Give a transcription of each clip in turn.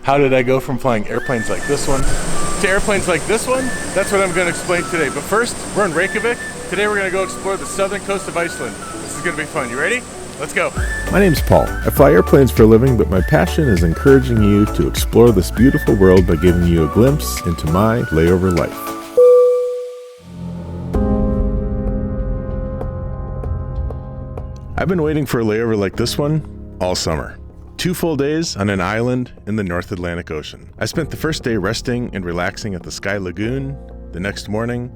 How did I go from flying airplanes like this one to airplanes like this one? That's what I'm going to explain today. But first, we're in Reykjavik. Today we're going to go explore the southern coast of Iceland. This is going to be fun. You ready? Let's go. My name's Paul. I fly airplanes for a living, but my passion is encouraging you to explore this beautiful world by giving you a glimpse into my layover life. I've been waiting for a layover like this one all summer. 2 full days on an island in the North Atlantic Ocean. I spent the first day resting and relaxing at the Sky Lagoon. The next morning,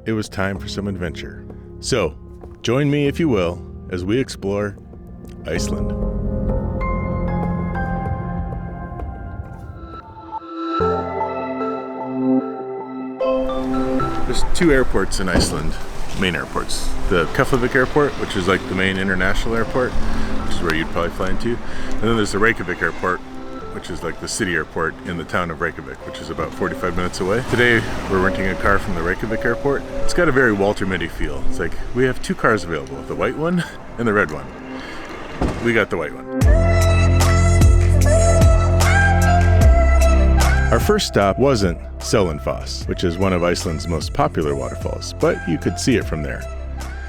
it was time for some adventure. So, join me if you will, as we explore Iceland. There's 2 airports in Iceland, main airports. The Keflavik Airport, which is like the main international airport, which is where you'd probably fly into. And then there's the Reykjavik Airport, which is like the city airport in the town of Reykjavik, which is about 45 minutes away. Today, we're renting a car from the Reykjavik Airport. It's got a very Walter Mitty feel. It's like, we have 2 cars available, the white one and the red one. We got the white one. Our first stop wasn't Seljalandsfoss, which is one of Iceland's most popular waterfalls, but you could see it from there.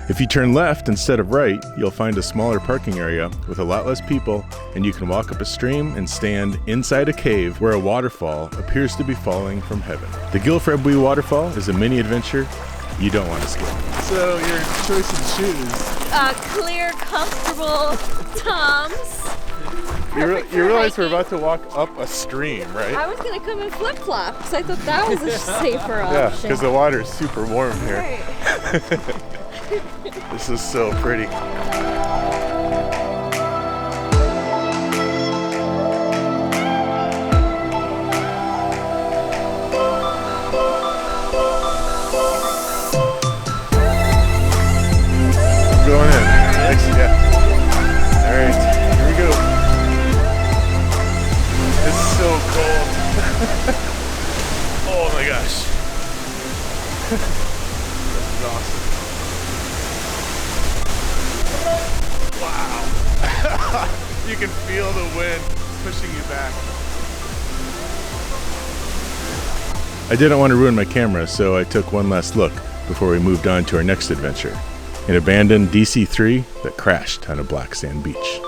If you turn left instead of right, you'll find a smaller parking area with a lot less people, and you can walk up a stream and stand inside a cave where a waterfall appears to be falling from heaven. The Gilfrebui waterfall is a mini adventure you don't want to skip. So your choice of shoes. Clear, comfortable Toms. You realize we're about to walk up a stream, right? I was gonna come in flip-flops. I thought that was a safer option. Yeah, because the water is super warm here. Right. This is so pretty. Going in. Next, yeah. All right, here we go. It's so cold. Oh my gosh. This is awesome. Wow. You can feel the wind pushing you back. I didn't want to ruin my camera, so I took one last look before we moved on to our next adventure. An abandoned DC-3 that crashed on a black sand beach.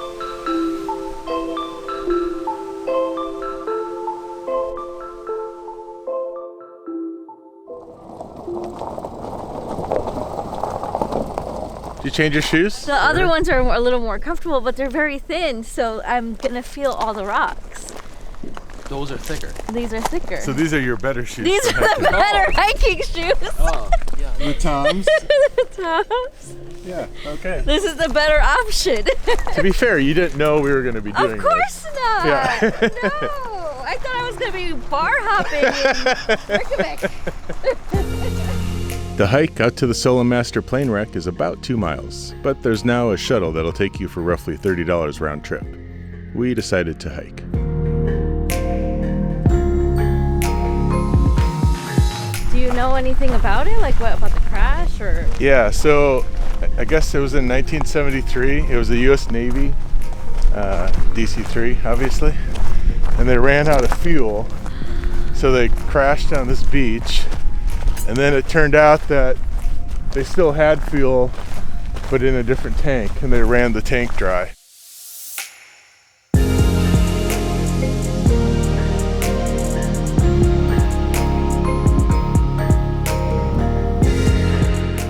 Did you change your shoes? The other ones are a little more comfortable, but they're very thin, so I'm gonna feel all the rocks. Those are thicker. These are thicker. So these are your better shoes. These are the better hiking shoes. Oh, yeah. The Toms? The Toms. Yeah, okay. This is the better option. To be fair, you didn't know we were going to be doing Of course this. not. Yeah. No, I thought I was going to be bar hopping in Reykjavik. The hike out to the Solamaster plane wreck is about 2 miles, but there's now a shuttle that'll take you for roughly $30 round trip. We decided to hike. Do you know anything about it? Like what about the crash or? Yeah, so I guess it was in 1973. It was the U.S. Navy, DC-3, obviously. And they ran out of fuel, so they crashed on this beach. And then it turned out that they still had fuel, but in a different tank, and they ran the tank dry.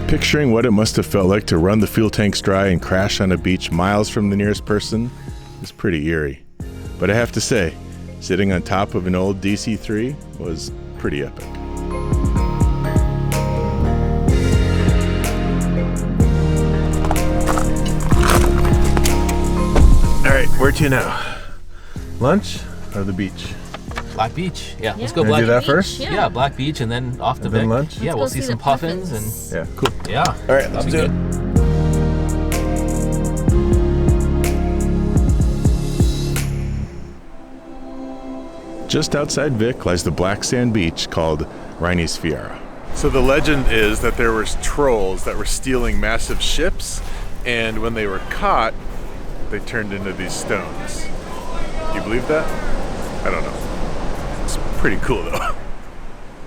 Picturing what it must have felt like to run the fuel tanks dry and crash on a beach miles from the nearest person is pretty eerie. But I have to say, sitting on top of an old DC-3 was pretty epic. All right, where to now? Lunch or the beach? Black Beach. Yeah, let's Can go I Black do that Beach. first? Yeah, Black Beach and then off to And then Vic. lunch? Yeah, we'll see some puffins and Yeah, cool. yeah. All right, let's do it. Just outside Vic lies the black sand beach called Reynisfjara. So the legend is that there were trolls that were stealing massive ships, and when they were caught, they turned into these stones. Do you believe that? I don't know. Pretty cool though.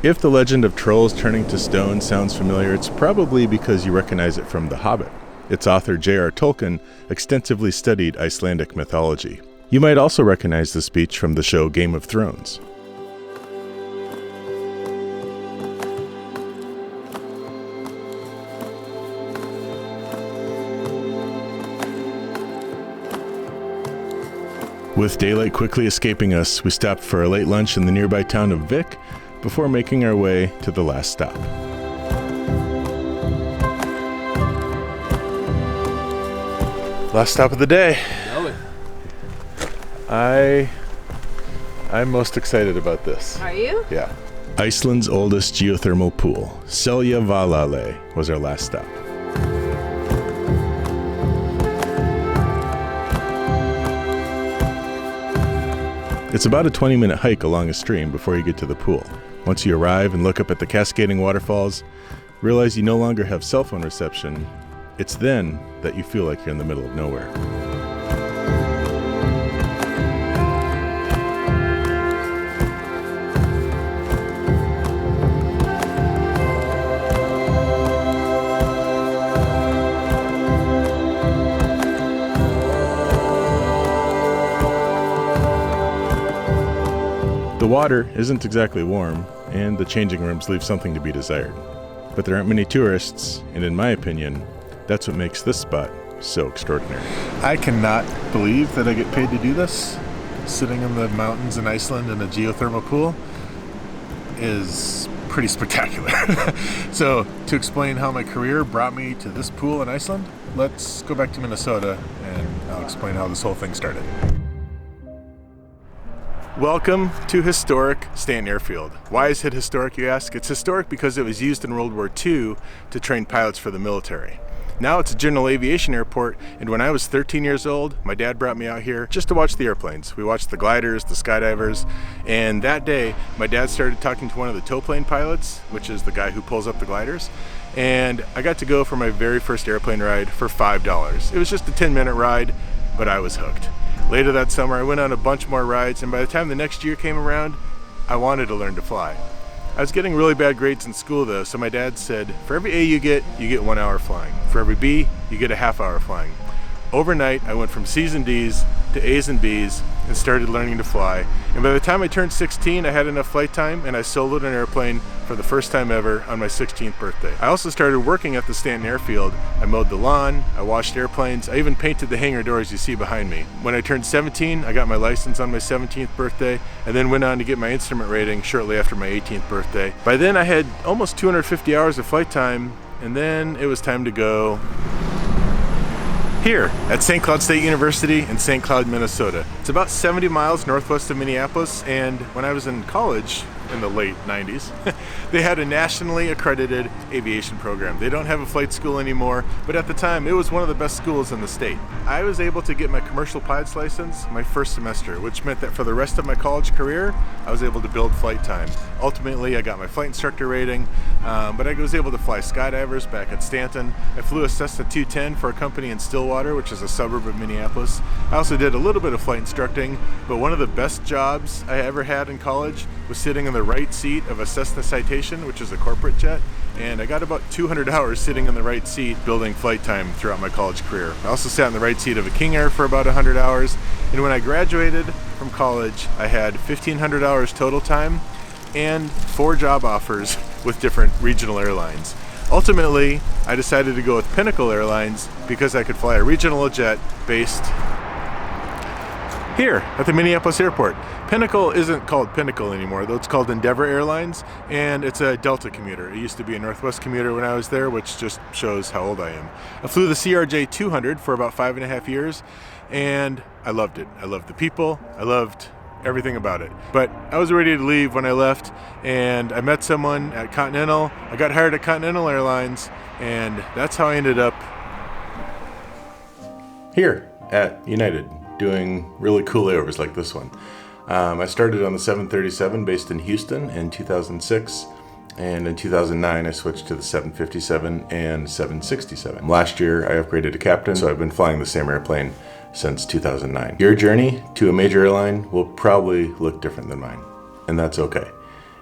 If the legend of trolls turning to stone sounds familiar, it's probably because you recognize it from The Hobbit. Its author J.R. Tolkien extensively studied Icelandic mythology. You might also recognize the speech from the show Game of Thrones. With daylight quickly escaping us, we stopped for a late lunch in the nearby town of Vik before making our way to the last stop. Last stop of the day. Know it. I'm most excited about this. Are you? Yeah. Iceland's oldest geothermal pool, Seljavalale, was our last stop. It's about a 20-minute hike along a stream before you get to the pool. Once you arrive and look up at the cascading waterfalls, realize you no longer have cell phone reception. It's then that you feel like you're in the middle of nowhere. The water isn't exactly warm, and the changing rooms leave something to be desired. But there aren't many tourists, and in my opinion, that's what makes this spot so extraordinary. I cannot believe that I get paid to do this. Sitting in the mountains in Iceland in a geothermal pool is pretty spectacular. So, to explain how my career brought me to this pool in Iceland, let's go back to Minnesota and I'll explain how this whole thing started. Welcome to historic Stanton Airfield. Why is it historic, you ask? It's historic because it was used in World War II to train pilots for the military. Now it's a general aviation airport, and when I was 13 years old, my dad brought me out here just to watch the airplanes. We watched the gliders, the skydivers, and that day, my dad started talking to one of the tow plane pilots, which is the guy who pulls up the gliders, and I got to go for my very first airplane ride for $5. It was just a 10-minute ride, but I was hooked. Later that summer, I went on a bunch more rides, and by the time the next year came around, I wanted to learn to fly. I was getting really bad grades in school though, so my dad said, for every A you get 1 hour flying. For every B, you get a half hour flying. Overnight, I went from C's and D's to A's and B's and started learning to fly. And by the time I turned 16, I had enough flight time and I soloed an airplane for the first time ever on my 16th birthday. I also started working at the Stanton Airfield. I mowed the lawn, I washed airplanes, I even painted the hangar doors you see behind me. When I turned 17, I got my license on my 17th birthday and then went on to get my instrument rating shortly after my 18th birthday. By then I had almost 250 hours of flight time, and then it was time to go here at St. Cloud State University in St. Cloud, Minnesota. It's about 70 miles northwest of Minneapolis, and when I was in college in the late 90s, they had a nationally accredited aviation program. They don't have a flight school anymore, but at the time it was one of the best schools in the state. I was able to get my commercial pilot's license my first semester, which meant that for the rest of my college career, I was able to build flight time. Ultimately, I got my flight instructor rating, but I was able to fly skydivers back at Stanton. I flew a Cessna 210 for a company in Stillwater, which is a suburb of Minneapolis. I also did a little bit of flight instructing, but one of the best jobs I ever had in college was sitting in the right seat of a Cessna Citation, which is a corporate jet, and I got about 200 hours sitting in the right seat building flight time throughout my college career. I also sat in the right seat of a King Air for about 100 hours, and when I graduated from college, I had 1,500 hours total time and 4 job offers with different regional airlines. Ultimately, I decided to go with Pinnacle Airlines because I could fly a regional jet based here at the Minneapolis airport. Pinnacle isn't called Pinnacle anymore, though it's called Endeavor Airlines, and it's a Delta commuter. It used to be a Northwest commuter when I was there, which just shows how old I am. I flew the CRJ 200 for about 5.5 years, and I loved it. I loved the people, I loved everything about it. But I was ready to leave when I left, and I met someone at Continental. I got hired at Continental Airlines, and that's how I ended up here at United, doing really cool layovers like this one. I started on the 737 based in Houston in 2006, and in 2009 I switched to the 757 and 767. Last year I upgraded to captain, so I've been flying the same airplane since 2009. Your journey to a major airline will probably look different than mine. and that's okay.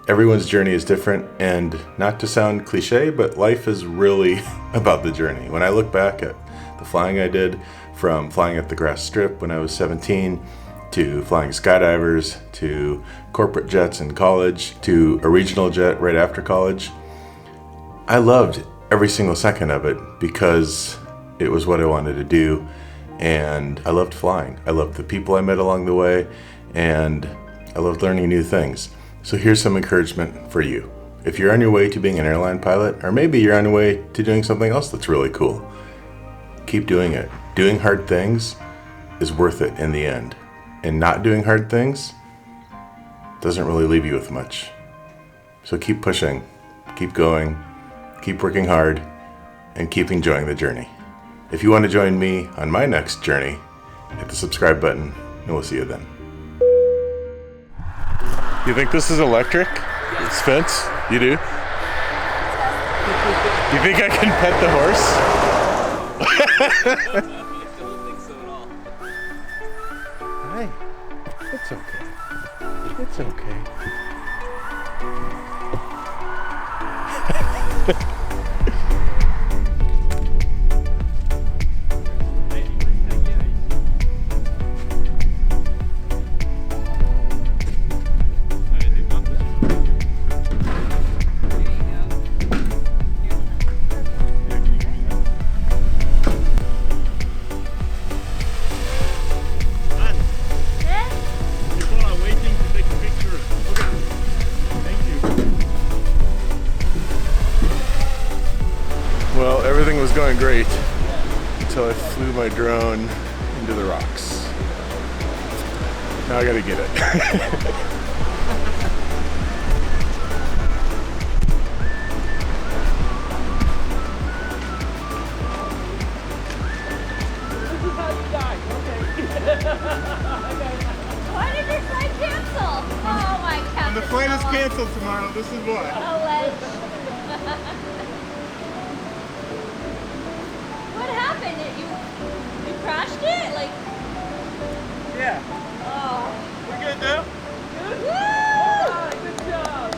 Everyone's journey is different, and not to sound cliche, but life is really about the journey. When I look back at the flying I did, from flying at the grass strip when I was 17, to flying skydivers, to corporate jets in college, to a regional jet right after college, I loved every single second of it because it was what I wanted to do, and I loved flying. I loved the people I met along the way, and I loved learning new things. So here's some encouragement for you. If you're on your way to being an airline pilot, or maybe you're on your way to doing something else that's really cool, keep doing it. Doing hard things is worth it in the end. And not doing hard things doesn't really leave you with much. So keep pushing, keep going, keep working hard, and keep enjoying the journey. If you want to join me on my next journey, hit the subscribe button, and we'll see you then. You think this is electric? It's fence? You do? You think I can pet the horse? I don't think so at all. Hi. It's okay. It's okay. Well, everything was going great until I flew my drone into the rocks. Now I gotta get it. Why did your flight cancel? Oh my god. When the flight is canceled tomorrow, this is why. What happened? You crashed it? Like, Yeah. oh. We're good now? Woo! Good job.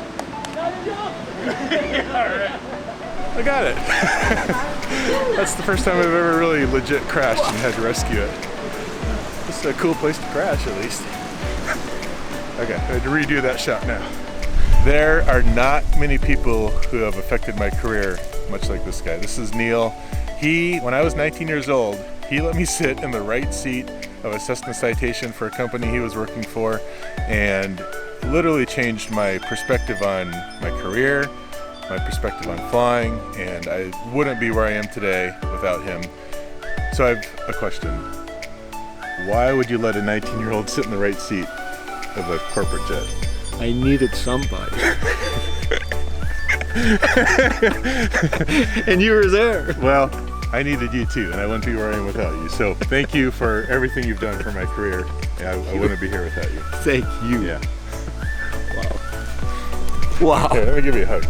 Alright. I got it. That's the first time I've ever really legit crashed and had to rescue it. This is a cool place to crash, at least. Okay, I had to redo that shot now. There are not many people who have affected my career much like this guy. This is Neil. When I was 19 years old, he let me sit in the right seat of a Cessna Citation for a company he was working for, and literally changed my perspective on my career, my perspective on flying, and I wouldn't be where I am today without him. So I have a question. Why would you let a 19-year-old sit in the right seat of a corporate jet? I needed somebody. And you were there. Well, I needed you too, and I wouldn't be where I am without you. So thank you for everything you've done for my career. I wouldn't be here without you. Thank you. Yeah. Wow. Here, let me give you a hug.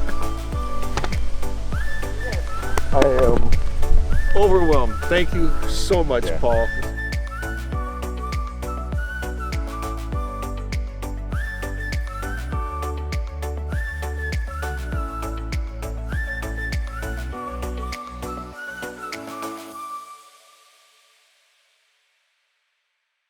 I am overwhelmed. Thank you so much, Yeah. Paul.